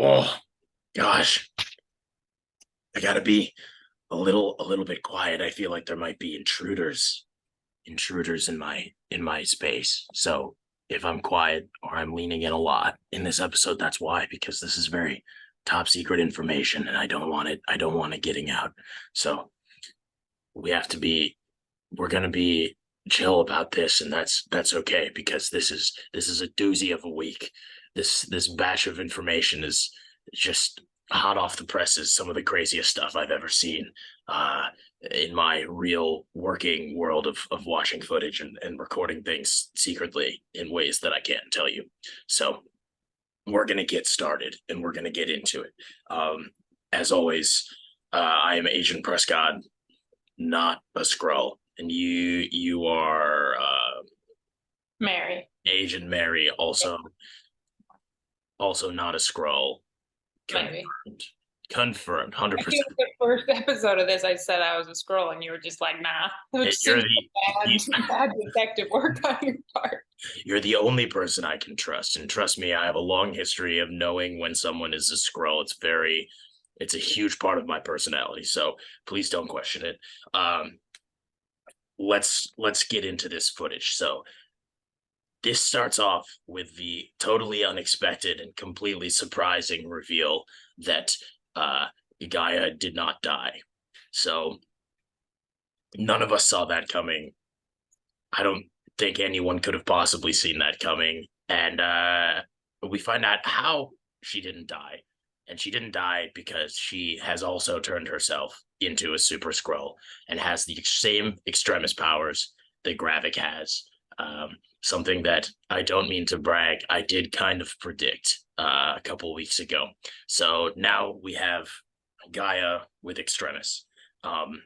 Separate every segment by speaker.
Speaker 1: Oh gosh, I gotta be a little bit quiet. I feel like there might be intruders in my space. So if I'm quiet or I'm leaning in a lot in this episode, that's why, because this is very top secret information and I don't want it getting out. So we have to be we're gonna be chill about this, and that's okay because this is a doozy of a week. This batch of information is just hot off the presses, some of the craziest stuff I've ever seen uh, in my real working world of watching footage and recording things secretly in ways that I can't tell you. So we're gonna get started and we're gonna get into it. As always, I am Agent Prescod, not a scroll, and you are
Speaker 2: Mary.
Speaker 1: Agent Mary, also not a scroll.
Speaker 2: Maybe.
Speaker 1: Confirmed, confirmed,
Speaker 2: I feel
Speaker 1: 100%.
Speaker 2: like the first episode of this, I said I was a scroll, and you were just like, nah, which
Speaker 1: You're
Speaker 2: seems
Speaker 1: the
Speaker 2: like bad detective work on your part.
Speaker 1: you're the only person I can trust, and trust me, I have a long history of knowing when someone is a scroll. It's a huge part of my personality. So please don't question it. Um, let's get into this footage. So this starts off with the totally unexpected and completely surprising reveal that Gaia did not die. So none of us saw that coming. I don't think anyone could have possibly seen that coming. And we find out how she didn't die. And she didn't die because she has also turned herself into a super scroll and has the same extremis powers that Gravik has. Something that I don't mean to brag, I did kind of predict a couple weeks ago. So now we have Gaia with extremis. Um,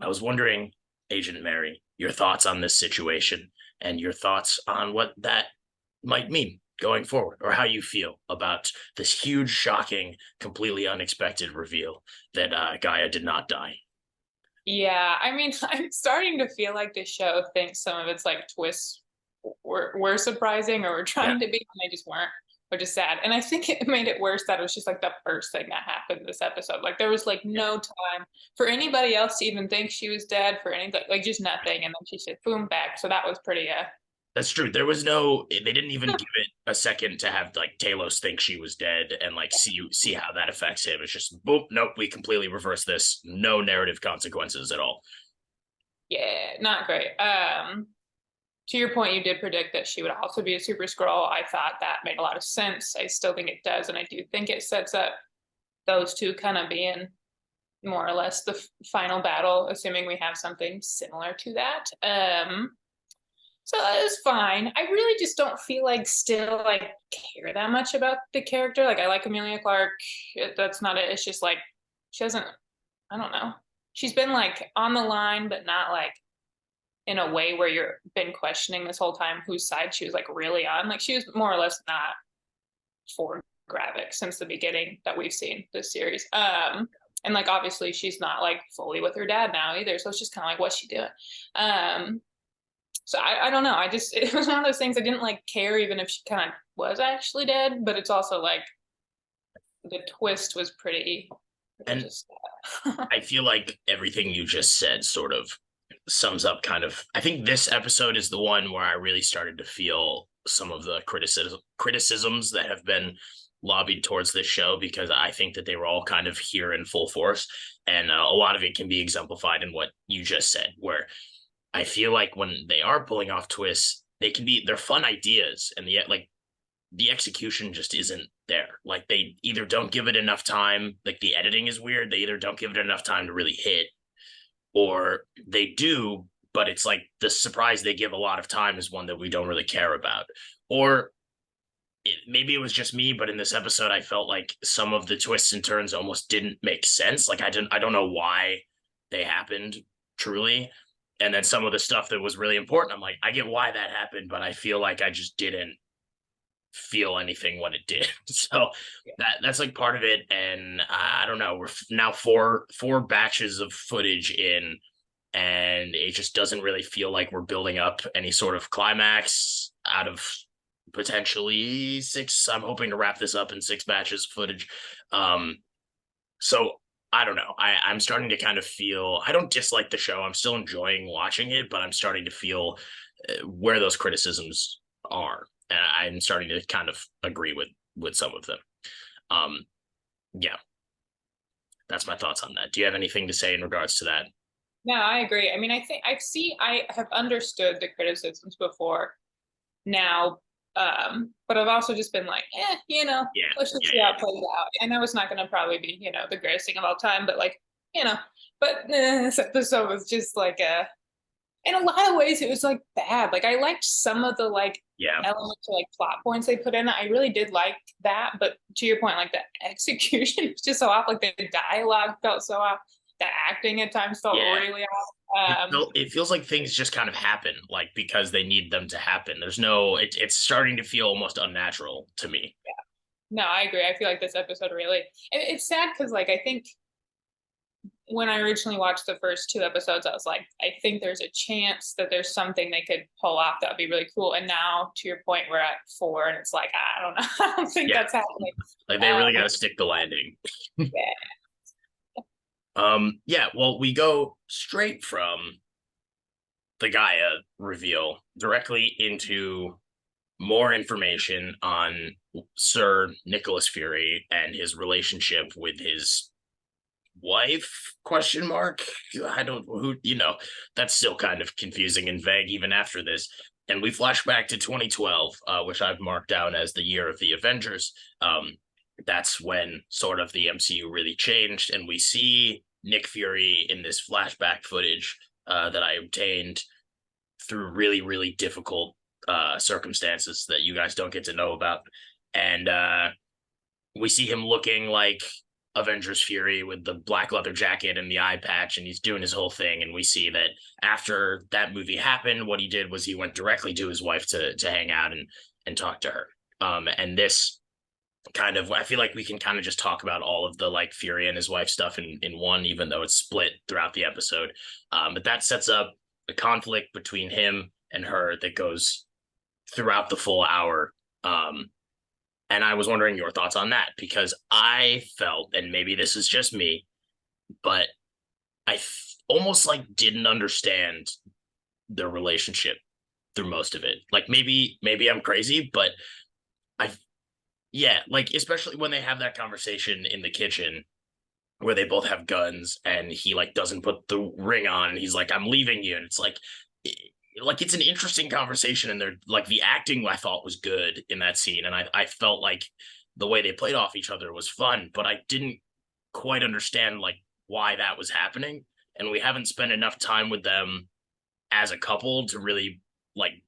Speaker 1: I was wondering, Agent Mary, your thoughts on this situation and your thoughts on what that might mean going forward, or how you feel about this huge, shocking, completely unexpected reveal that Gaia did not die.
Speaker 2: Yeah, I mean, I'm starting to feel like the show thinks some of its like twists were surprising or were
Speaker 1: Yeah,
Speaker 2: trying to be, and they just weren't, which is sad. And I think it made it worse that it was just like the first thing that happened this episode. Like there was like
Speaker 1: yeah,
Speaker 2: no time for anybody else to even think she was dead, for anything, like just nothing. And then she said, boom, back. So that was pretty,
Speaker 1: that's true. They didn't even give it a second to have like Talos think she was dead and like see how that affects him. It's just boom, nope, we completely reverse this. No narrative consequences at all.
Speaker 2: yeah, not great. To your point, you did predict that she would also be a super scroll. I thought that made a lot of sense. I still think it does, and I do think it sets up those two kind of being more or less the final battle, assuming we have something similar to that. So it was fine. I really just don't feel like still like care that much about the character. Like I like Amelia Clark. That's not it. It's just like she doesn't. I don't know. She's been like on the line, but not like in a way where you're been questioning this whole time whose side she was like really on. Like she was more or less not for Gravik since the beginning that we've seen this series. And like obviously she's not like fully with her dad now either. So it's just kind of like what's she doing? Um, so I don't know. I just it was one of those things I didn't like care even if she kind of was actually dead, but it's also like the twist was pretty
Speaker 1: And
Speaker 2: just
Speaker 1: I feel like everything you just said sort of sums up kind of. I think this episode is the one where I really started to feel some of the criticisms that have been lobbied towards this show, because I think that they were all kind of here in full force, and a lot of it can be exemplified in what you just said, where I feel like when they are pulling off twists, they're fun ideas, and yet like the execution just isn't there. Like they either don't give it enough time, like the editing is weird. They either don't give it enough time to really hit, or they do, but it's like the surprise they give a lot of time is one that we don't really care about. Or maybe it was just me, but in this episode, I felt like some of the twists and turns almost didn't make sense. Like I don't know why they happened truly. And then some of the stuff that was really important, I'm like, I get why that happened, but I feel like I just didn't feel anything when it did. So that's like part of it. And I don't know. We're now four batches of footage in, and it just doesn't really feel like we're building up any sort of climax out of potentially 6. I'm hoping to wrap this up in 6 batches of footage. So I don't know. I'm starting to kind of feel, I don't dislike the show. I'm still enjoying watching it, but I'm starting to feel where those criticisms are. And I'm starting to kind of agree with some of them. Yeah, that's my thoughts on that. Do you have anything to say in regards to that?
Speaker 2: No, I agree. I mean, I have understood the criticisms before now, but I've also just been like,
Speaker 1: Yeah,
Speaker 2: let's just
Speaker 1: yeah,
Speaker 2: see how it
Speaker 1: yeah,
Speaker 2: plays out. I know it's not going to probably be, the greatest thing of all time, but like, this episode was just like in a lot of ways, it was like bad. Like I liked some of the like
Speaker 1: yeah,
Speaker 2: elements or like plot points they put in. I really did like that, but to your point, like the execution was just so off. Like the dialogue felt so off. The acting at times felt
Speaker 1: yeah.
Speaker 2: really off.
Speaker 1: It feels like things just kind of happen, like because they need them to happen. There's no, it's starting to feel almost unnatural to me.
Speaker 2: No, I agree. I feel like this episode really, it's sad because like I think when I originally watched the first 2 episodes, I was like, I think there's a chance that there's something they could pull off that would be really cool. And now, to your point, we're at 4, and it's like, I don't know, I don't think
Speaker 1: Yeah,
Speaker 2: that's happening.
Speaker 1: like they really got to stick the landing.
Speaker 2: Yeah.
Speaker 1: Yeah, well, we go straight from the Gaia reveal directly into more information on Sir Nicholas Fury and his relationship with his wife, question mark. I don't, who, that's still kind of confusing and vague even after this. And we flash back to 2012, which I've marked down as the year of the Avengers. That's when sort of the MCU really changed, and we see Nick Fury in this flashback footage that I obtained through really, really difficult circumstances that you guys don't get to know about. And we see him looking like Avengers Fury with the black leather jacket and the eye patch, and he's doing his whole thing. And we see that after that movie happened, what he did was he went directly to his wife to hang out and talk to her. And this kind of, I feel like we can kind of just talk about all of the like Fury and his wife stuff in one, even though it's split throughout the episode. But that sets up a conflict between him and her that goes throughout the full hour. And I was wondering your thoughts on that, because I felt, and maybe this is just me, but I almost like didn't understand their relationship through most of it. Like maybe I'm crazy, but yeah, like especially when they have that conversation in the kitchen where they both have guns and he like doesn't put the ring on and he's like, I'm leaving you. And it's like it's an interesting conversation, and they're like, the acting I thought was good in that scene, and I felt like the way they played off each other was fun, but I didn't quite understand like why that was happening, and we haven't spent enough time with them as a couple to really like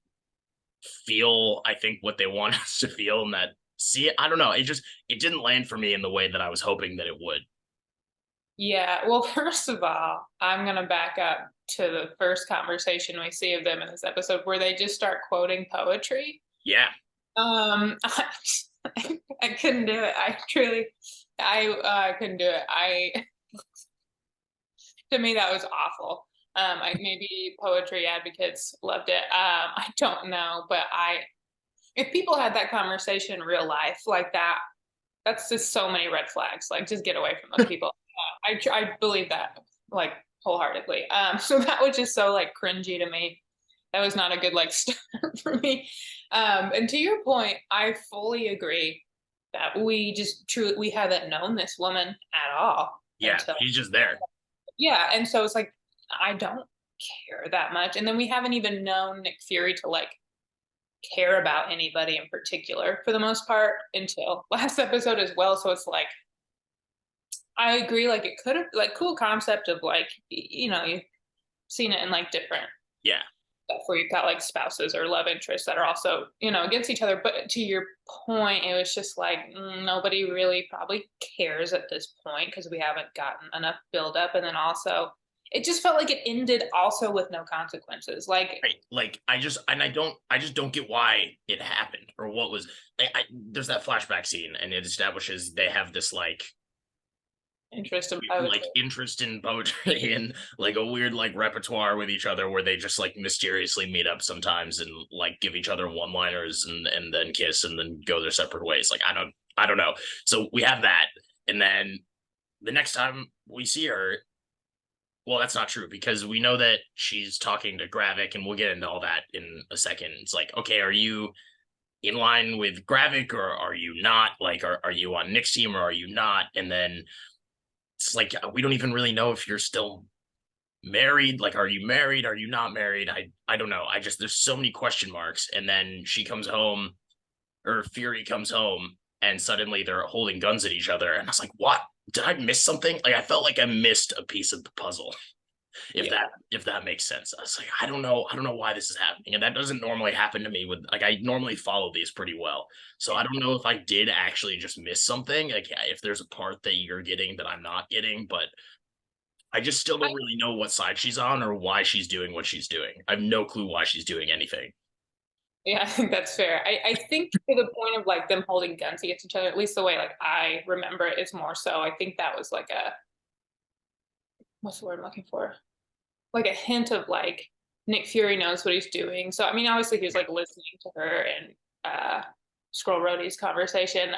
Speaker 1: feel, I think, what they want us to feel, and that see it. I don't know, it didn't land for me in the way that I was hoping that it would.
Speaker 2: Yeah. Well, first of all, I'm going to back up to the first conversation we see of them in this episode where they just start quoting poetry.
Speaker 1: Yeah.
Speaker 2: I couldn't do it. I couldn't do it. To me, that was awful. Maybe poetry advocates loved it. I don't know, but if people had that conversation in real life like that, that's just so many red flags. Like, just get away from those people. I believe that like wholeheartedly. So that was just so like cringy to me. That was not a good like start for me. And to your point, I fully agree that we haven't known this woman at all.
Speaker 1: Yeah, he's just there.
Speaker 2: Yeah, and so it's like I don't care that much. And then we haven't even known Nick Fury to like care about anybody in particular for the most part until last episode as well. So it's like I agree, like it could have like cool concept of like you've seen it in like different
Speaker 1: Yeah.
Speaker 2: stuff where you've got like spouses or love interests that are also against each other. But to your point, it was just like nobody really probably cares at this point because we haven't gotten enough build up, and then also it just felt like it ended also with no consequences. Like
Speaker 1: Right. Like I just don't get why it happened or what was. There's that flashback scene, and it establishes they have this like
Speaker 2: Interest in poetry.
Speaker 1: like interest in poetry and like a weird like repertoire with each other where they just like mysteriously meet up sometimes and like give each other one-liners and then kiss and then go their separate ways. Like I don't know. So we have that, and then the next time we see her, well, that's not true because we know that she's talking to Gravik, and we'll get into all that in a second. It's like, okay, are you in line with Gravik or are you not? Like, are you on Nick's team or are you not? And then it's like we don't even really know if you're still married. Like, are you married? Are you not married? I don't know. I just there's so many question marks. And then she comes home, or Fury comes home, and suddenly they're holding guns at each other. And I was like, what? Did I miss something? Like I felt like I missed a piece of the puzzle. If
Speaker 2: Yeah.
Speaker 1: that makes sense. I was like, I don't know why this is happening. And that doesn't normally happen to me with like I normally follow these pretty well. So I don't know if I did actually just miss something. Like yeah, if there's a part that you're getting that I'm not getting, but I just still
Speaker 2: I,
Speaker 1: don't really know what side she's on or why she's doing what she's doing. I have no clue why she's doing anything.
Speaker 2: yeah, I think that's fair. I think to the point of like them holding guns against each other, at least the way like I remember it is more so. I think that was like a what's the word I'm looking for? Like a hint of like Nick Fury knows what he's doing. So I mean, obviously he was like listening to her and Scroll Rhodey's conversation.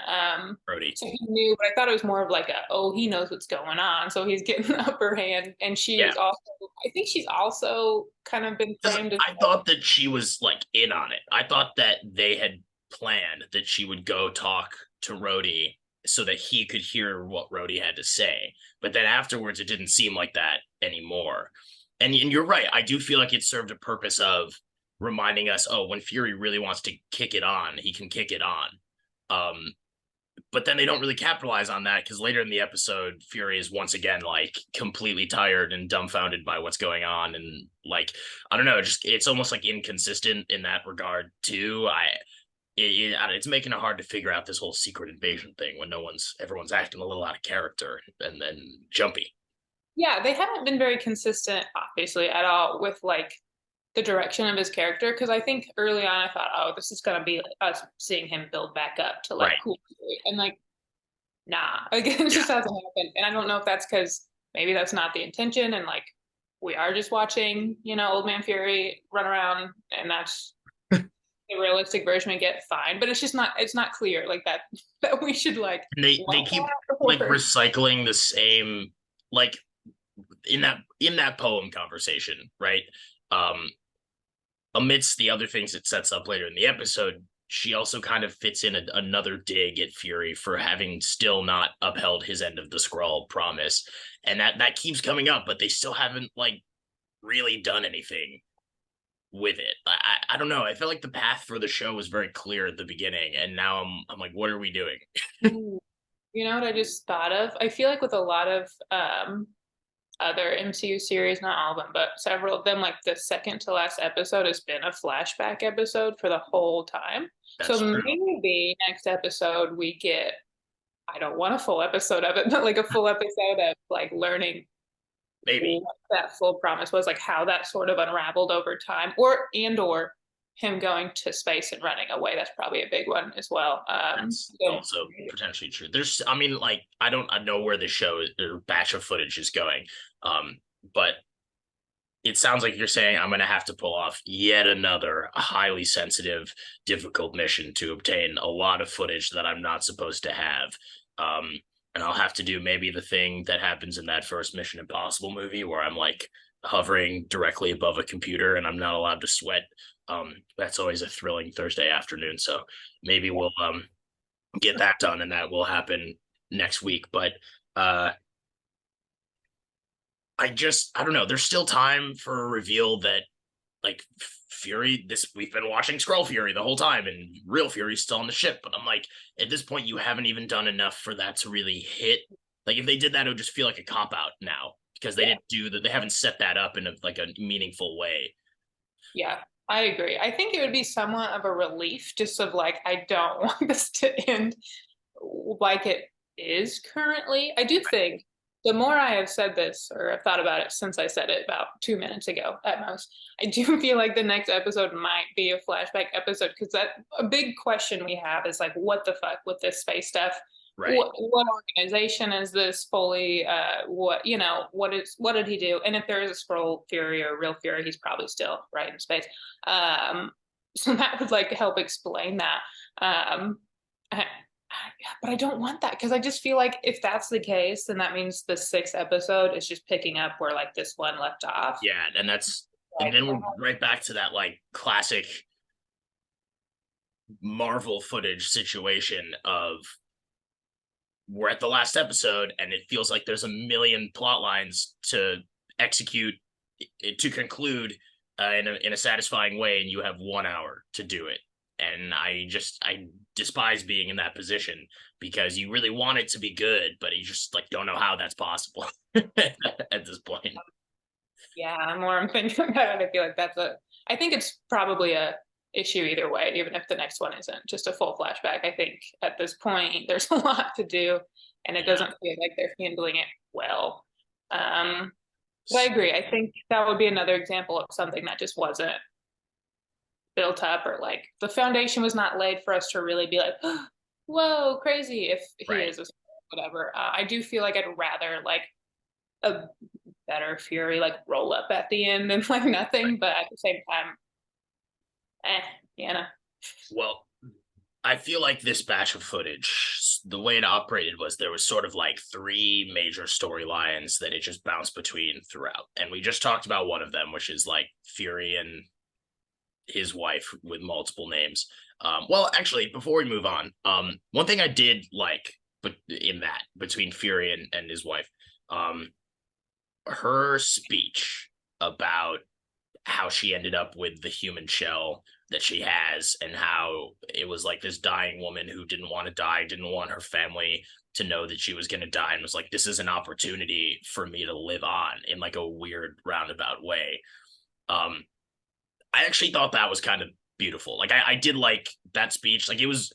Speaker 1: Brody.
Speaker 2: So he knew, but I thought it was more of like a oh, he knows what's going on, so he's getting the upper hand. And she
Speaker 1: Yeah.
Speaker 2: is also, I think she's also kind of been
Speaker 1: Because
Speaker 2: framed as
Speaker 1: I thought that she was like in on it. I thought that they had planned that she would go talk to Rhodey so that he could hear what Rhodey had to say. But then afterwards, it didn't seem like that anymore. And you're right. I do feel like it served a purpose of reminding us, oh, when Fury really wants to kick it on, he can kick it on. Um, but then they don't really capitalize on that because later in the episode, Fury is once again like completely tired and dumbfounded by what's going on, and like I don't know, just it's almost like inconsistent in that regard too. It's making it hard to figure out this whole secret invasion thing when everyone's acting a little out of character and then jumpy.
Speaker 2: yeah, they haven't been very consistent, obviously, at all with like the direction of his character. Because I think early on I thought, oh, this is gonna be like, us seeing him build back up to like
Speaker 1: Right.
Speaker 2: cool, and like nah, like it
Speaker 1: Yeah.
Speaker 2: just hasn't happened. And I don't know if that's because maybe that's not the intention, and like we are just watching, Old Man Fury run around, and that's the realistic version we get. Fine, but it's just not. It's not clear like that that we should like
Speaker 1: And they
Speaker 2: want
Speaker 1: keep
Speaker 2: that
Speaker 1: like
Speaker 2: or
Speaker 1: recycling the same like in that poem conversation, right? Um Amidst the other things it sets up later in the episode, she also kind of fits in another dig at Fury for having still not upheld his end of the Skrull promise, and that keeps coming up, but they still haven't like really done anything with it. I don't know. I feel like the path for the show was very clear at the beginning, and now I'm like, what are we doing?
Speaker 2: Ooh, you know what I just thought of? I feel like with a lot of other MCU series, not all of them, but several of them, like the second to last episode has been a flashback episode for the whole time. So
Speaker 1: That's true.
Speaker 2: maybe next episode we get, I don't want a full episode of it, but like a full episode of like learning
Speaker 1: Maybe.
Speaker 2: what that full promise was, like how that sort of unraveled over time, or him going to space and running away. That's probably a big one as well.
Speaker 1: That's
Speaker 2: So
Speaker 1: also potentially true. I mean, like, I know where the show or batch of footage is going, but it sounds like you're saying I'm going to have to pull off yet another highly sensitive, difficult mission to obtain a lot of footage that I'm not supposed to have. Um, and I'll have to do maybe the thing that happens in that first Mission Impossible movie where I'm like hovering directly above a computer and I'm not allowed to sweat. That's always a thrilling Thursday afternoon. So maybe we'll get that done and that will happen next week. But I don't know. There's still time for a reveal that like Fury, we've been watching Skrull Fury the whole time, and real Fury's still on the ship. But I'm like, at this point, you haven't even done enough for that to really hit. Like, if they did that, it would just feel like a cop out now because they didn't do that. They haven't set that up in like a meaningful way.
Speaker 2: yeah, I agree. I think it would be somewhat of a relief, just of like, I don't want this to end like it is currently. I do think the more I have said this, or I've thought about it since I said it about 2 minutes ago at most, I do feel like the next episode might be a flashback episode because that a big question we have is like, what the fuck with this space stuff?
Speaker 1: Right.
Speaker 2: what organization is this fully? What what did he do? And if there is a scroll Fury or real Fury, he's probably still right in space. Um, so that would like help explain that. Um, I, but I don't want that because I just feel like if that's the case, then that means the sixth episode is just picking up where like this one left off.
Speaker 1: Yeah, and
Speaker 2: Like,
Speaker 1: then we're right back to that like classic Marvel footage situation of we're at the last episode and it feels like there's a million plot lines to execute to conclude in a satisfying way, and you have 1 hour to do it. And I despise being in that position because you really want it to be good, but you just like don't know how that's possible at this point.
Speaker 2: yeah, the more I'm thinking about it, I feel like I think it's probably a issue either way, even if the next one isn't just a full flashback. I think at this point there's a lot to do and it
Speaker 1: Yeah.
Speaker 2: doesn't feel like they're handling it well. Um, but I agree. I think that would be another example of something that just wasn't built up or like the foundation was not laid for us to really be like, whoa, crazy if he
Speaker 1: Right.
Speaker 2: is a whatever. I do feel like I'd rather like a better Fury like roll up at the end than like
Speaker 1: Right.
Speaker 2: nothing, but at the same time, eh, you know.
Speaker 1: Well, I feel like this batch of footage, the way it operated was there was sort of like three major storylines that it just bounced between throughout. And we just talked about one of them, which is like Fury and his wife with multiple names. Well, actually, before we move on, one thing I did like, but in that between Fury and his wife, um, her speech about how she ended up with the human shell that she has and how it was like this dying woman who didn't want to die, didn't want her family to know that she was going to die, and was like, this is an opportunity for me to live on in like a weird roundabout way. I actually thought that was kind of beautiful. Like I did like that speech. Like it was,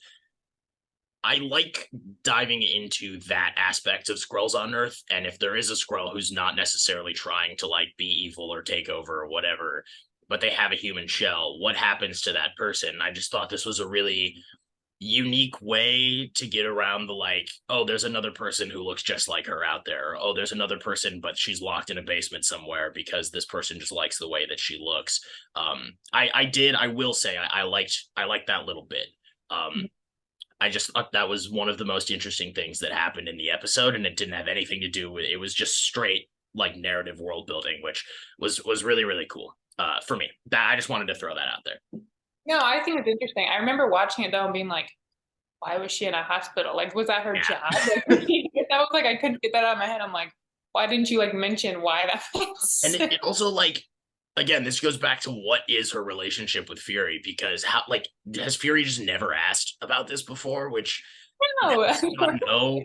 Speaker 1: I like diving into that aspect of Skrulls on Earth. And if there is a Skrull who's not necessarily trying to like be evil or take over or whatever, but they have a human shell, what happens to that person? I just thought this was a really unique way to get around the like, oh, there's another person who looks just like her out there. Oh, there's another person, but she's locked in a basement somewhere because this person just likes the way that she looks. I will say I liked that little bit. I just thought that was one of the most interesting things that happened in the episode, and it didn't have anything to do with it. Was just straight like narrative world building, which was really really cool for me. That I just wanted to throw that out there.
Speaker 2: No, I think it's interesting. I remember watching it though and being like, why was she in a hospital? Like, was that her
Speaker 1: Yeah,
Speaker 2: job? Like, that was like I couldn't get that out of my head. I'm like, why didn't you like mention why that
Speaker 1: and
Speaker 2: was?
Speaker 1: it also like again, this goes back to what is her relationship with Fury, because how like has Fury just never asked about this before? Which
Speaker 2: No.
Speaker 1: not know.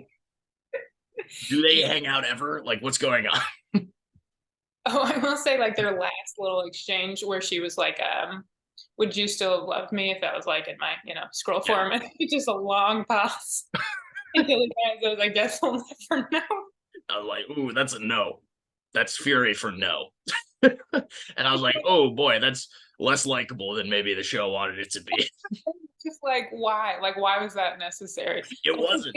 Speaker 1: Do they hang out ever? Like, what's going on?
Speaker 2: Oh, I will say like their last little exchange where she was like, would you still have loved me if that was like in my, scroll
Speaker 1: Yeah,
Speaker 2: form? And it's just a long pause until the guy goes, I guess we'll never know.
Speaker 1: I was like, ooh, that's a no. That's Fury for no. And I was like, oh boy, that's less likable than maybe the show wanted it to be.
Speaker 2: Just like why? Like why was that necessary?
Speaker 1: It
Speaker 2: I think
Speaker 1: wasn't.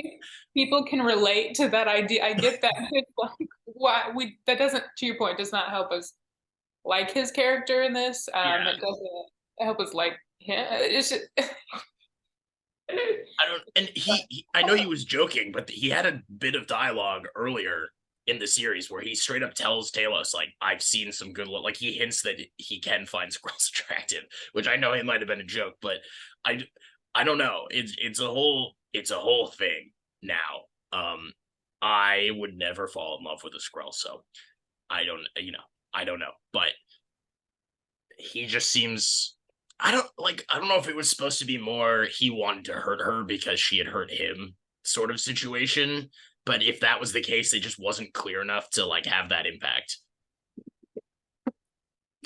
Speaker 2: people can relate to that idea. I get that. It's like why we that doesn't, to your point, does not help us like his character in this.
Speaker 1: Yeah,
Speaker 2: It doesn't help us like him. It's just
Speaker 1: I don't. And I know he was joking, but he had a bit of dialogue earlier in the series where he straight up tells Talos like, "I've seen some good look." Like he hints that he can find squirrels attractive, which I know it might have been a joke, but I I don't know. It's a whole thing now. I would never fall in love with a Skrull, so I don't know, but he just seems. I don't know if it was supposed to be more he wanted to hurt her because she had hurt him sort of situation, but if that was the case, it just wasn't clear enough to like have that impact.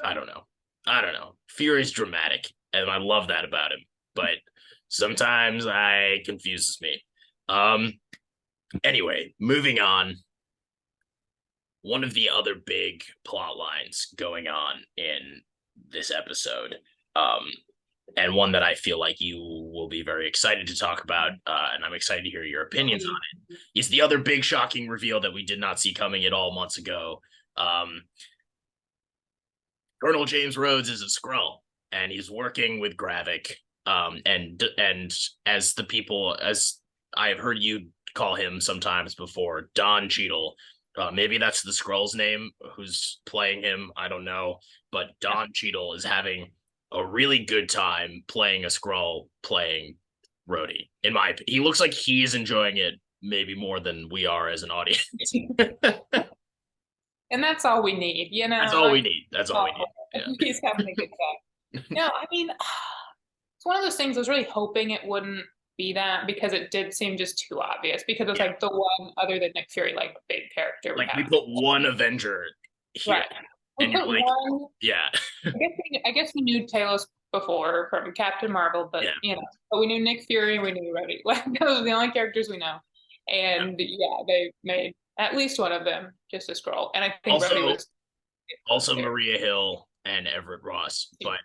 Speaker 1: I don't know. I don't know. Fury's dramatic, and I love that about him, but sometimes I confuses me. Um. Anyway, moving on. One of the other big plot lines going on in this episode. Um, and one that I feel like you will be very excited to talk about, and I'm excited to hear your opinions on it, is the other big shocking reveal that we did not see coming at all months ago. Um, Colonel James Rhodes is a Skrull, and he's working with Gravik. And as the people, as I have heard you call him sometimes before, Don Cheadle. Maybe that's the Skrull's name who's playing him. I don't know, but Don Cheadle is having a really good time playing a Skrull playing Rhodey. He looks like he's enjoying it maybe more than we are as an audience.
Speaker 2: And that's all we need,
Speaker 1: That's all we need. That's all we need. Yeah.
Speaker 2: He's having a good time. No, I mean, it's one of those things I was really hoping it wouldn't be that, because it did seem just too obvious, because it's like the one other than Nick Fury, like a big character.
Speaker 1: Like we put one Avenger here.
Speaker 2: Right.
Speaker 1: And you're like, yeah.
Speaker 2: I guess we knew Talos before from Captain Marvel, but but we knew Nick Fury, we knew Rhodey. Like those are the only characters we know. And they made at least one of them just a Skrull. And I think Rhodey was
Speaker 1: also Maria Hill and Everett Ross, but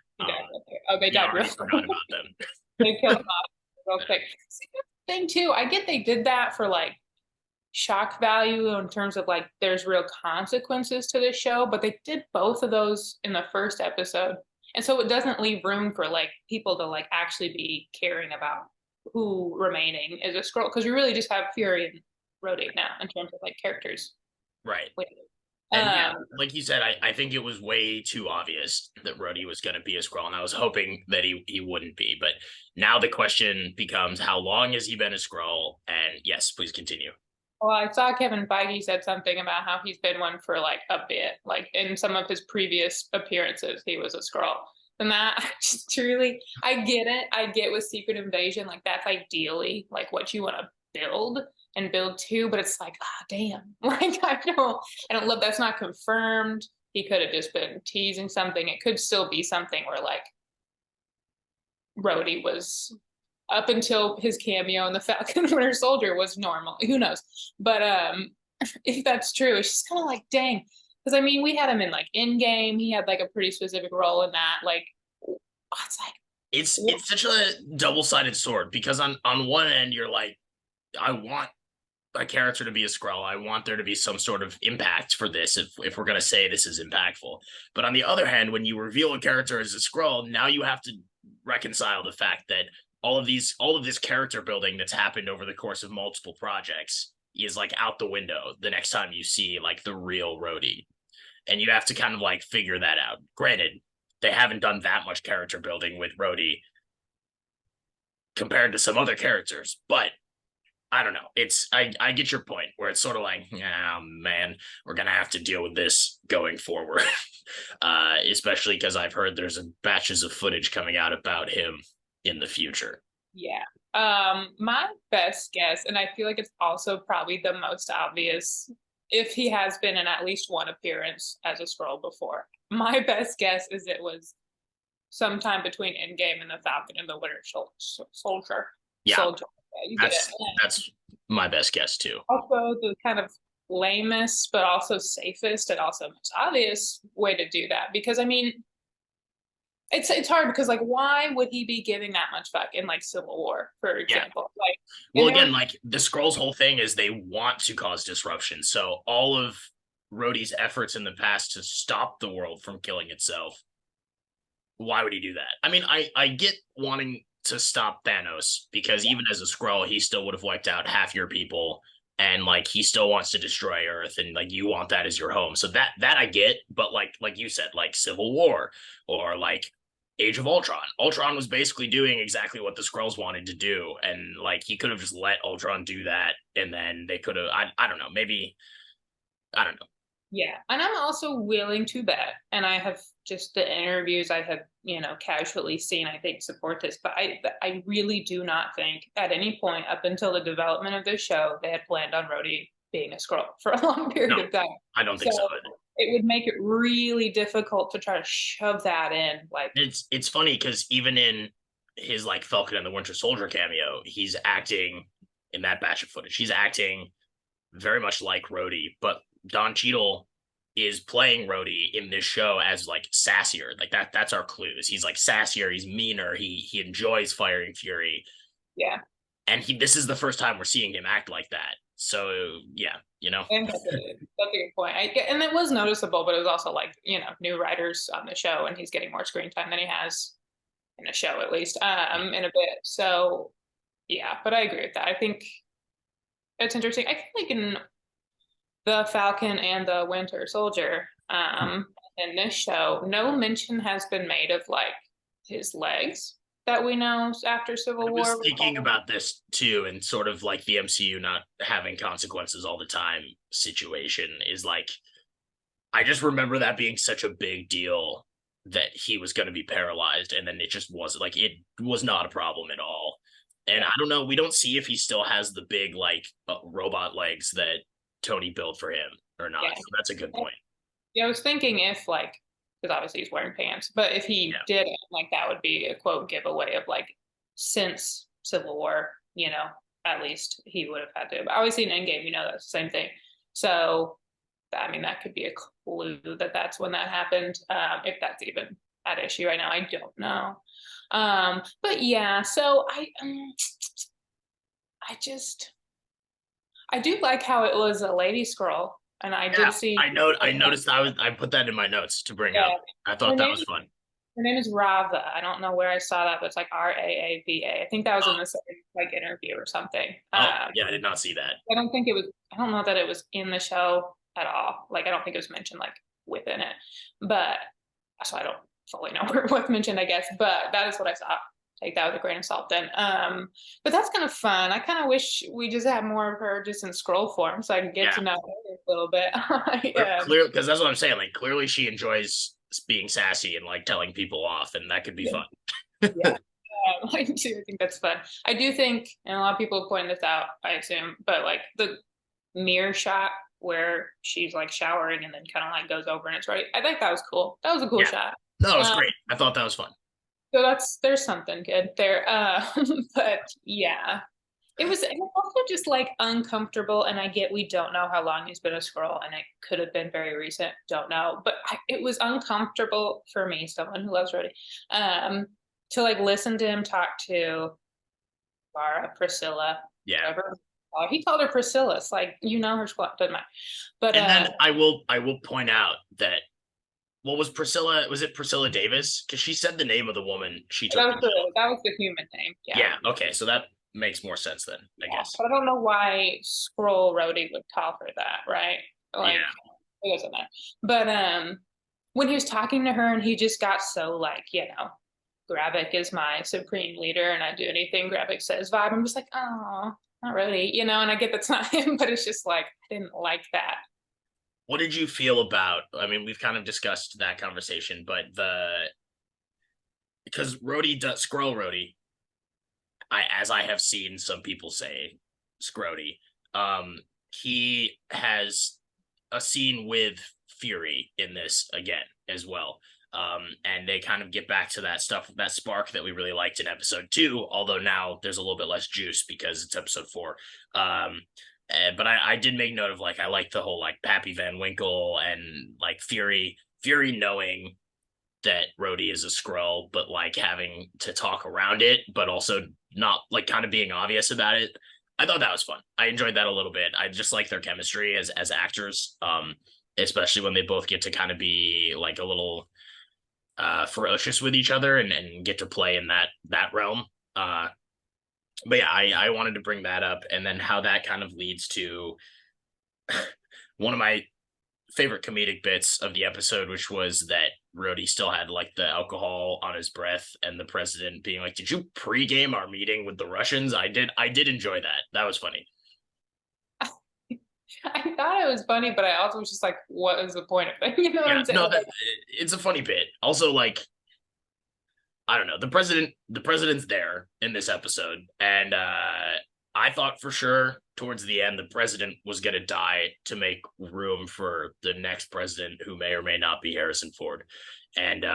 Speaker 2: they died really
Speaker 1: forgot about them.
Speaker 2: They killed them off real quick. Thing too, I get they did that for like shock value in terms of like there's real consequences to this show, but they did both of those in the first episode, and so it doesn't leave room for like people to like actually be caring about who remaining is a Skrull, because you really just have Fury and Rhodey now in terms of like characters,
Speaker 1: right? And like you said, I think it was way too obvious that Rhodey was going to be a Skrull, and I was hoping that he wouldn't be. But now the question becomes, how long has he been a Skrull? And yes, please continue.
Speaker 2: Well, I saw Kevin Feige said something about how he's been one for like a bit, like in some of his previous appearances, he was a Skrull. And that just truly, I get it. I get with Secret Invasion, like that's ideally like what you want to build to, but it's like, damn, like I don't love that's not confirmed. He could have just been teasing something. It could still be something where like Rhodey was, up until his cameo in the Falcon and Winter Soldier, was normal. Who knows? But if that's true, it's just kind of like, dang. Because I mean, we had him in like Endgame. He had like a pretty specific role in that. Like, it's like
Speaker 1: it's such a double-sided sword, because on one end you're like, I want a character to be a Skrull. I want there to be some sort of impact for this if we're gonna say this is impactful. But on the other hand, when you reveal a character as a Skrull, now you have to reconcile the fact that all of this character building that's happened over the course of multiple projects is like out the window the next time you see like the real Rhodey. And you have to kind of like figure that out. Granted, they haven't done that much character building with Rhodey compared to some other characters, but I don't know. I get your point, where it's sort of like, oh man, we're gonna have to deal with this going forward. Especially because I've heard there's batches of footage coming out about him in the future.
Speaker 2: Yeah. My best guess, and I feel like it's also probably the most obvious, if he has been in at least one appearance as a Skrull before, my best guess is it was sometime between Endgame and the Falcon and the Winter Soldier.
Speaker 1: Yeah.
Speaker 2: Soldier.
Speaker 1: That's my best guess too.
Speaker 2: Also the kind of lamest but also safest and also most obvious way to do that, because I mean it's hard, because like why would he be giving that much fuck in like Civil War, for example? Like,
Speaker 1: well, again, like the Skrulls' whole thing is they want to cause disruption, so all of Rhodey's efforts in the past to stop the world from killing itself, why would he do that? I mean, I get wanting to stop Thanos, because even as a Skrull, he still would have wiped out half your people, and like he still wants to destroy Earth, and like you want that as your home. So that I get, but like you said, like Civil War or like Age of Ultron. Ultron was basically doing exactly what the Skrulls wanted to do, and like he could have just let Ultron do that, and then they could have I don't know, maybe I don't know.
Speaker 2: Yeah, and I'm also willing to bet, and I have just the interviews I have, casually seen, I think support this, but I really do not think at any point up until the development of this show they had planned on Rhodey being a Skrull for a long period of time.
Speaker 1: I don't think so.
Speaker 2: It would make it really difficult to try to shove that in. Like
Speaker 1: it's funny because even in his like Falcon and the Winter Soldier cameo, he's acting in that batch of footage. He's acting very much like Rhodey, but Don Cheadle is playing Rhodey in this show as like sassier. Like that's our clues. He's like sassier, he's meaner, he enjoys firing Fury.
Speaker 2: Yeah.
Speaker 1: And this is the first time we're seeing him act like that. So yeah, you know.
Speaker 2: And that's a good point. And it was noticeable, but it was also like, new writers on the show, and he's getting more screen time than he has in a show, at least, in a bit. So yeah, but I agree with that. I think it's interesting. I feel like in the Falcon and the Winter Soldier, in this show, no mention has been made of like his legs that we know after Civil
Speaker 1: I
Speaker 2: War.
Speaker 1: was thinking about this too, and sort of like the MCU not having consequences all the time situation is like, I just remember that being such a big deal that he was going to be paralyzed, and then it just wasn't like it was not a problem at all. And I don't know, we don't see if he still has the big like robot legs that Tony built for him or not.
Speaker 2: Yeah.
Speaker 1: So that's a good point.
Speaker 2: Yeah, I was thinking if like, because obviously he's wearing pants, but if he did it, like that would be a quote giveaway of like, since Civil War, at least he would have had to. But obviously in Endgame, that's the same thing. So I mean, that could be a clue that that's when that happened. If that's even at issue right now, I don't know. But yeah, so I do like how it was a lady scroll, and I did see.
Speaker 1: I noticed. I put that in my notes to bring up. I thought that was fun.
Speaker 2: Her name is Rava. I don't know where I saw that, but it's like Raava. I think that was in the same like interview or something.
Speaker 1: Yeah, I did not see that.
Speaker 2: I don't think it was. I don't know that it was in the show at all. Like, I don't think it was mentioned like within it, but so I don't fully know where it was mentioned, I guess. But that is what I saw. Take that with a grain of salt then. But that's kind of fun. I kind of wish we just had more of her just in scroll form so I can get to know her a little bit.
Speaker 1: Clearly, because that's what I'm saying. Like, clearly she enjoys being sassy and like telling people off, and that could be fun.
Speaker 2: Yeah. I do. I think that's fun. I do think, and a lot of people point this out, I assume, but like the mirror shot where she's like showering and then kind of like goes over and it's right. I think that was cool. That was a cool shot.
Speaker 1: No, it was great. I thought that was fun.
Speaker 2: So there's something good there. But yeah, it was also just like uncomfortable. And I get, we don't know how long he's been a Skrull, and it could have been very recent. Don't know, but it was uncomfortable for me, someone who loves Rhodey, to like listen to him talk to Priscilla.
Speaker 1: Yeah.
Speaker 2: Whatever. He called her Priscilla. It's like, her squad doesn't matter. But
Speaker 1: and then I will point out that, what was Priscilla? Was it Priscilla Davis? Because she said the name of the woman she took.
Speaker 2: That was the human name. Yeah.
Speaker 1: Yeah. Okay. So that makes more sense then, I guess.
Speaker 2: But I don't know why Skrull Rhodey would call her that, right? Like, it doesn't matter. But when he was talking to her and he just got so like, Gravik is my supreme leader and I do anything Gravik says vibe. I'm just like, oh, not really, and I get that's not him, but it's just like, I didn't like that.
Speaker 1: What did you feel about, I mean, we've kind of discussed that conversation, but because Skrull Rhodey, as I have seen some people say, Scrody, he has a scene with Fury in this again as well. And they kind of get back to that stuff, that spark that we really liked in episode 2, although now there's a little bit less juice because it's episode 4. But I did make note of like, I like the whole like Pappy Van Winkle and like Fury knowing that Rhodey is a Skrull, but like having to talk around it, but also not like kind of being obvious about it. I thought that was fun. I enjoyed that a little bit. I just like their chemistry as actors, especially when they both get to kind of be like a little ferocious with each other and get to play in that realm. But yeah, I wanted to bring that up, and then how that kind of leads to one of my favorite comedic bits of the episode, which was that Rhodey still had like the alcohol on his breath, and the president being like, "Did you pregame our meeting with the Russians?" I did enjoy that. That was funny.
Speaker 2: I thought it was funny, but I also was just like, "What is the point of it?" What I'm saying?
Speaker 1: No, it's a funny bit. Also, like, I don't know, the president's there in this episode, and I thought for sure towards the end the president was going to die to make room for the next president, who may or may not be Harrison Ford. And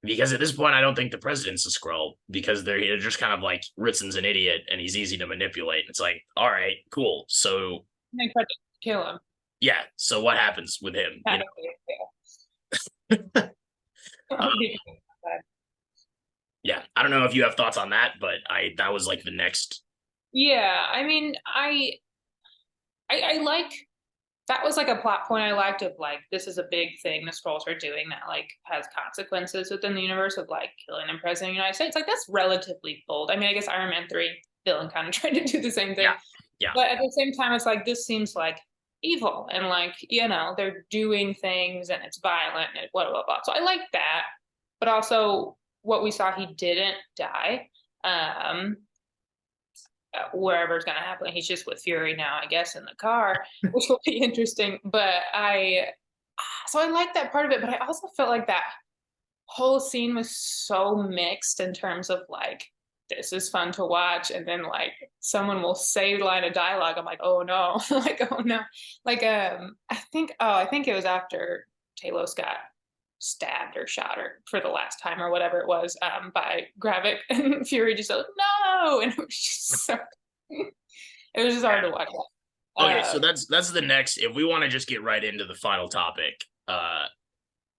Speaker 1: because at this point I don't think the president's a Skrull, because they're just kind of like, Ritzen's an idiot and he's easy to manipulate. It's like, all right, cool. So
Speaker 2: they tried to kill him.
Speaker 1: Yeah. So what happens with him?
Speaker 2: Kind of,
Speaker 1: Uh,
Speaker 2: yeah.
Speaker 1: yeah. I don't know if you have thoughts on that, but that was like the next.
Speaker 2: Yeah, I mean, I like that was like a plot point I liked of like this is a big thing the scrolls are doing that like has consequences within the universe of like killing the president of the United States. Like that's relatively bold. I mean, I guess Iron Man 3 villain kind of tried to do the same thing.
Speaker 1: Yeah. Yeah.
Speaker 2: But at the same time, it's like this seems like evil and like, they're doing things and it's violent and blah blah blah. So I like that. But also what we saw, he didn't die. Um Wherever's going to happen. He's just with Fury now, I guess, in the car, which will be interesting. So I like that part of it, but I also felt like that whole scene was so mixed in terms of like, this is fun to watch, and then like someone will say a line of dialogue. I'm like, oh no, like oh no, like I think it was after Talos got stabbed or shot or for the last time or whatever it was by Gravik and Fury just like no, and it was just so it was just hard to watch.
Speaker 1: Okay, so
Speaker 2: Uh,
Speaker 1: that's the next. If we want to just get right into the final topic,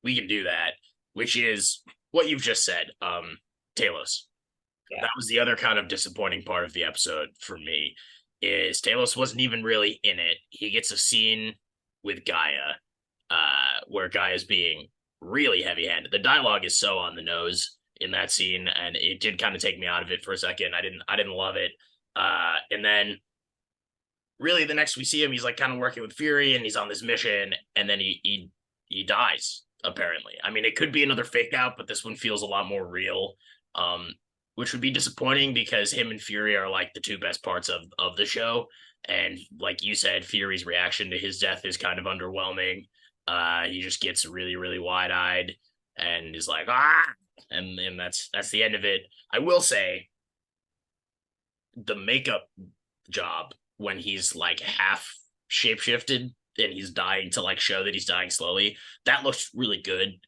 Speaker 1: we can do that, which is what you've just said. Talos.
Speaker 2: yeah,
Speaker 1: That was the other kind of disappointing part of the episode for me. Is Talos wasn't even really in it. He gets a scene with Gaia, where Gaia's being really heavy-handed. The dialogue is so on the nose in that scene, and it did kind of take me out of it for a second. I didn't love it. And then really the next we see him, he's like kind of working with Fury and he's on this mission, and then he dies, apparently. I mean, it could be another fake out, but this one feels a lot more real. Which would be disappointing because him and Fury are like the two best parts of the show. And like you said, Fury's reaction to his death is kind of underwhelming. He just gets really, really wide-eyed and is like, ah, and that's the end of it. I will say the makeup job when he's like half shapeshifted and he's dying to like show that he's dying slowly, that looks really good.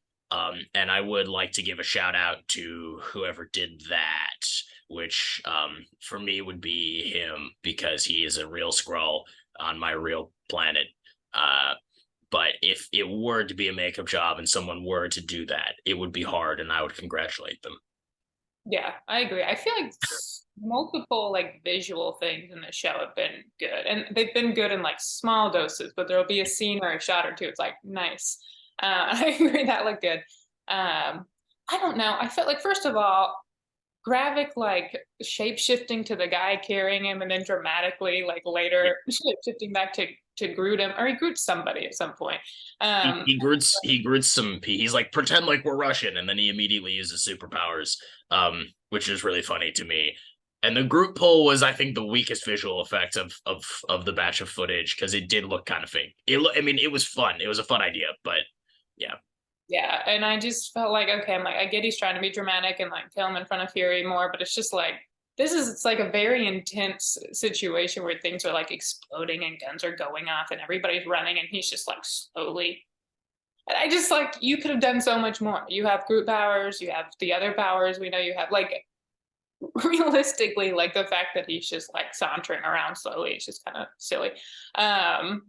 Speaker 1: And I would like to give a shout out to whoever did that, which for me would be him because he is a real Skrull on my real planet. But if it were to be a makeup job and someone were to do that, it would be hard, and I would congratulate them.
Speaker 2: yeah, I agree. I feel like multiple like visual things in the show have been good, and they've been good in like small doses. But there'll be a scene or a shot or two. It's like nice. I agree that looked good. I don't know. I felt like first of all, Gravik like shape shifting to the guy carrying him, and then dramatically like later shape shifting back to Groot him, or he Groot somebody at some point.
Speaker 1: He,
Speaker 2: Um,
Speaker 1: he groots he groots some. He's like pretend like we're Russian, and then he immediately uses superpowers, which is really funny to me. And the Groot pull was, I think, the weakest visual effect of the batch of footage because it did look kind of fake. I mean, it was fun. It was a fun idea, but yeah,
Speaker 2: yeah, and I just felt like okay, I'm like I get he's trying to be dramatic and like kill him in front of Fury more, but it's just like it's like a very intense situation where things are like exploding and guns are going off and everybody's running and he's just like slowly. And I just like you could have done so much more. You have group powers, you have the other powers. We know you have like realistically, like the fact that he's just like sauntering around slowly, it's just kind of silly. Um,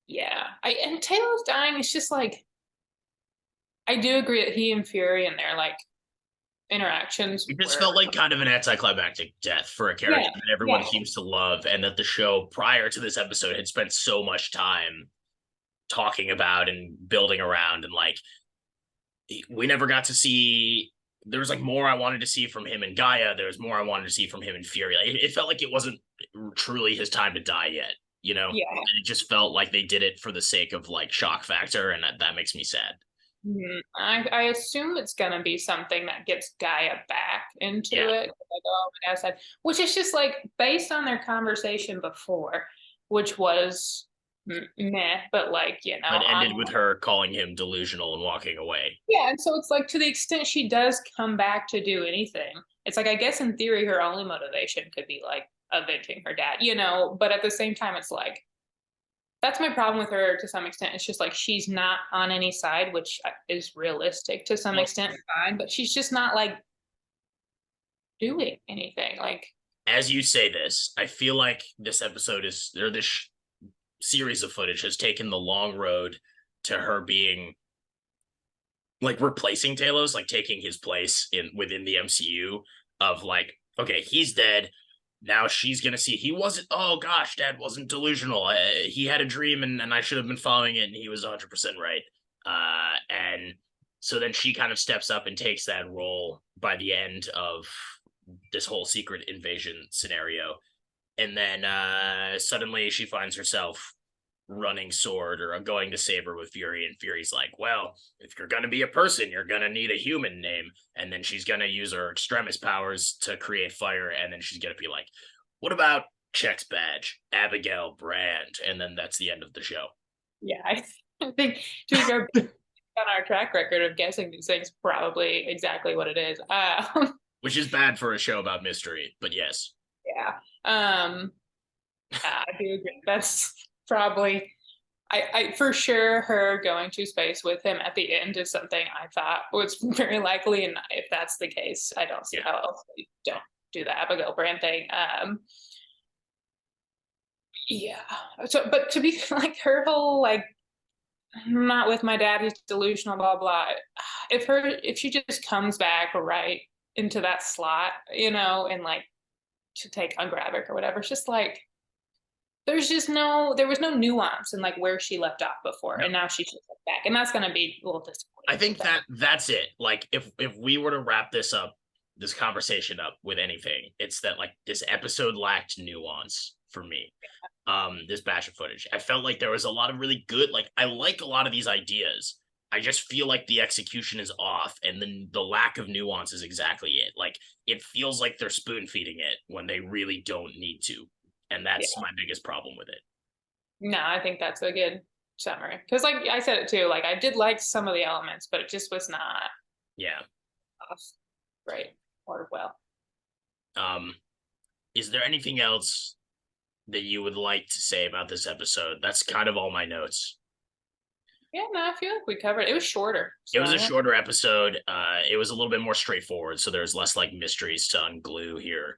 Speaker 2: yeah, I and Taylor's dying. It's just like I do agree that he and Fury and their like interactions
Speaker 1: it just
Speaker 2: were
Speaker 1: felt like kind of an anticlimactic death for a
Speaker 2: yeah,
Speaker 1: character that everyone
Speaker 2: yeah,
Speaker 1: seems to love, and that the show prior to this episode had spent so much time talking about and building around, and like we never got to see. There was like more I wanted to see from him and Gaia. There was more I wanted to see from him and Fury. Like, it felt like it wasn't truly his time to die yet, you know?
Speaker 2: yeah.
Speaker 1: And it just felt like they did it for the sake of like shock factor, and that makes me sad.
Speaker 2: I assume it's gonna be something that gets Gaia back into
Speaker 1: Yeah.
Speaker 2: it. Like, oh, my dad said, which is just like based on their conversation before, which was meh, but like
Speaker 1: But
Speaker 2: on
Speaker 1: ended with her calling him delusional and walking away.
Speaker 2: yeah, and so it's like to the extent she does come back to do anything, it's like I guess in theory her only motivation could be like avenging her dad, but at the same time it's like that's my problem with her to some extent. It's just like she's not on any side, which is realistic to some
Speaker 1: Well,
Speaker 2: extent, fine, but she's just not like doing anything. Like,
Speaker 1: as you say this, I feel like this episode is or this series of footage has taken the long road to her being like replacing Talos, like taking his place within the MCU of like, okay, he's dead. Now she's gonna see he wasn't. Oh gosh, Dad wasn't delusional. He had a dream, and I should have been following it, and he was 100% right. And so then she kind of steps up and takes that role by the end of this whole secret invasion scenario, and then suddenly she finds herself running sword or going to saber with Fury, and Fury's like, well, if you're gonna be a person, you're gonna need a human name. And then she's gonna use her extremis powers to create fire, and then she's gonna be like, what about Check's badge, Abigail Brand? And then that's the end of the show.
Speaker 2: Yeah, I think to go on our track record of guessing these things, probably exactly what it is.
Speaker 1: Which is bad for a show about mystery, but yes.
Speaker 2: Yeah. I do agree. That's probably I for sure her going to space with him at the end is something I thought was very likely, and if that's the case, I don't see how else they don't do the Abigail Brand thing. Yeah. So, but to be like her whole like, I'm not with my dad, he's delusional, blah blah. If she just comes back right into that slot, you know, and like to take Ungravik or whatever, it's just like there was no nuance in like where she left off before, and now she's just back, and that's going to be a little disappointing.
Speaker 1: I think that's it. Like if we were to wrap this conversation up with anything, it's that like this episode lacked nuance for me. This batch of footage, I felt like there was a lot of really good, like I like a lot of these ideas. I just feel like the execution is off, and then the lack of nuance is exactly it. Like it feels like they're spoon feeding it when they really don't need to. And that's my biggest problem with it.
Speaker 2: No, I think that's a good summary. Because like I said it too, like I did like some of the elements, but it just was not right or well.
Speaker 1: Is there anything else that you would like to say about this episode? That's kind of all my notes.
Speaker 2: Yeah, no, I feel like we covered it. It was shorter.
Speaker 1: So it was a shorter episode. It was a little bit more straightforward, so there's less like mysteries to unglue here.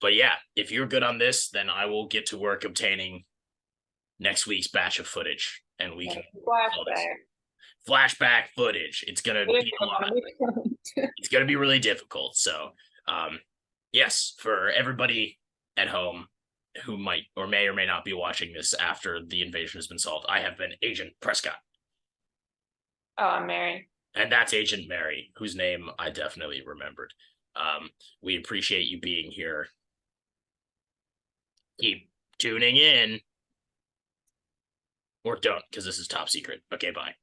Speaker 1: But yeah, if you're good on this, then I will get to work obtaining next week's batch of footage, and we can flashback footage. It's gonna be a lot. It's gonna be really difficult. So, yes, for everybody at home who might or may not be watching this after the invasion has been solved, I have been Agent Prescod.
Speaker 2: Oh, I'm Mary.
Speaker 1: And that's Agent Mary, whose name I definitely remembered. We appreciate you being here. Keep tuning in. Or don't, because this is top secret. Okay, bye.